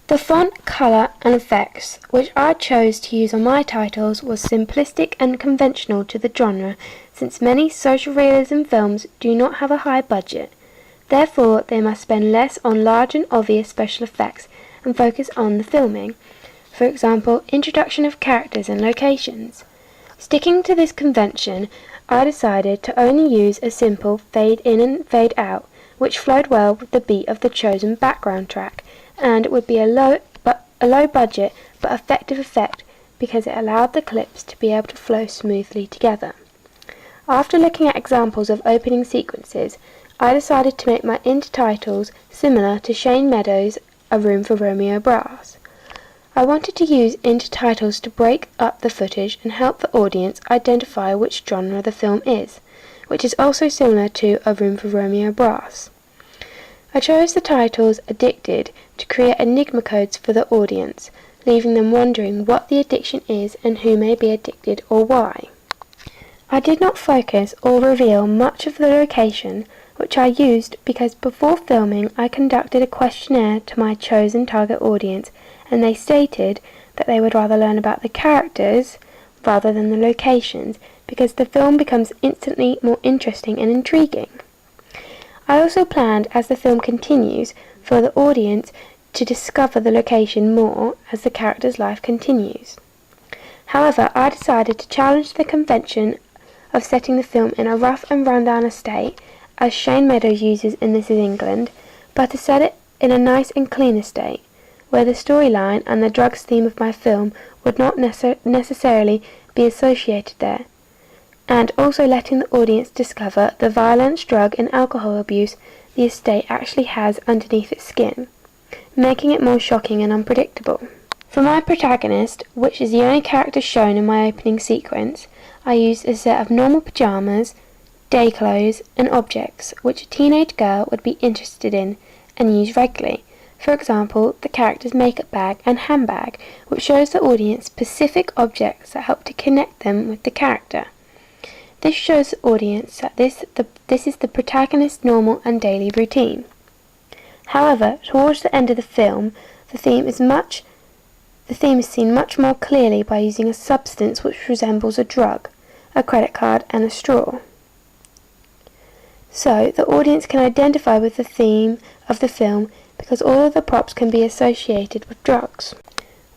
The font, colour and effects which I chose to use on my titles was simplistic and conventional to the genre, since many social realism films do not have a high budget. Therefore, they must spend less on large and obvious special effects and focus on the filming. For example, introduction of characters and locations. Sticking to this convention, I decided to only use a simple fade in and fade out, which flowed well with the beat of the chosen background track, and it would be a low budget but effective effect because it allowed the clips to be able to flow smoothly together. After looking at examples of opening sequences, I decided to make my intertitles similar to Shane Meadows' A Room for Romeo Brass. I wanted to use intertitles to break up the footage and help the audience identify which genre the film is, which is also similar to A Room for Romeo Brass. I chose the titles Addicted to create enigma codes for the audience, leaving them wondering what the addiction is and who may be addicted or why. I did not focus or reveal much of the location, which I used because before filming I conducted a questionnaire to my chosen target audience, and they stated that they would rather learn about the characters rather than the locations, because the film becomes instantly more interesting and intriguing. I also planned, as the film continues, for the audience to discover the location more as the character's life continues. However, I decided to challenge the convention of setting the film in a rough and rundown estate, as Shane Meadows uses in This Is England, but to set it in a nice and clean estate, where the storyline and the drugs theme of my film would not necessarily be associated there, and also letting the audience discover the violence, drug and alcohol abuse the estate actually has underneath its skin, making it more shocking and unpredictable. For my protagonist, which is the only character shown in my opening sequence, I used a set of normal pyjamas, day clothes and objects which a teenage girl would be interested in and use regularly. For example, the character's makeup bag and handbag, which shows the audience specific objects that help to connect them with the character. This shows the audience that this is the protagonist's normal and daily routine. However, towards the end of the film, the theme is seen much more clearly by using a substance which resembles a drug, a credit card and a straw. So, the audience can identify with the theme of the film because all of the props can be associated with drugs.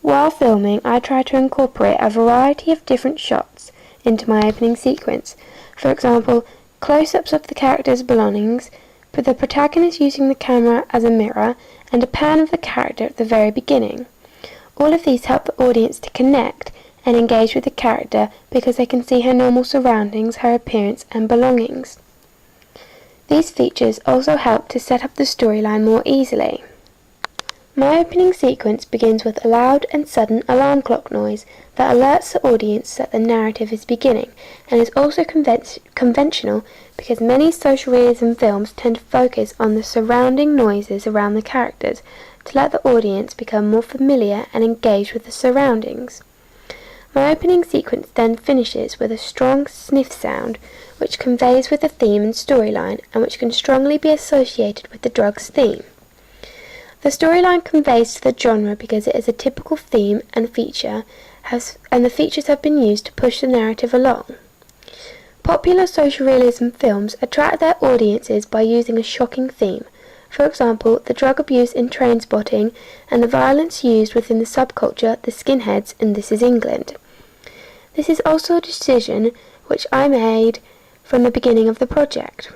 While filming, I try to incorporate a variety of different shots into my opening sequence. For example, close-ups of the character's belongings, with the protagonist using the camera as a mirror, and a pan of the character at the very beginning. All of these help the audience to connect and engage with the character because they can see her normal surroundings, her appearance and belongings. These features also help to set up the storyline more easily. My opening sequence begins with a loud and sudden alarm clock noise that alerts the audience that the narrative is beginning, and is also conventional because many social realism films tend to focus on the surrounding noises around the characters to let the audience become more familiar and engaged with the surroundings. My opening sequence then finishes with a strong sniff sound which conveys with the theme and storyline and which can strongly be associated with the drugs theme. The storyline conveys to the genre because it is a typical theme and the features have been used to push the narrative along. Popular social realism films attract their audiences by using a shocking theme. For example, the drug abuse in Trainspotting and the violence used within the subculture, the skinheads, in This Is England. This is also a decision which I made from the beginning of the project.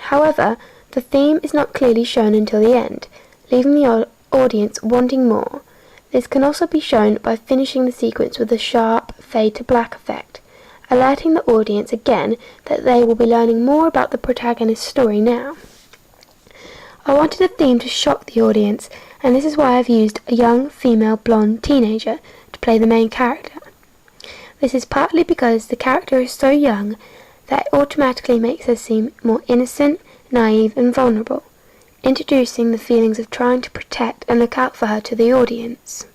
However, the theme is not clearly shown until the end, leaving the audience wanting more. This can also be shown by finishing the sequence with a sharp fade to black effect, alerting the audience again that they will be learning more about the protagonist's story now. I wanted the theme to shock the audience, and this is why I've used a young female blonde teenager to play the main character. This is partly because the character is so young that it automatically makes her seem more innocent, naive and vulnerable, introducing the feelings of trying to protect and look out for her to the audience.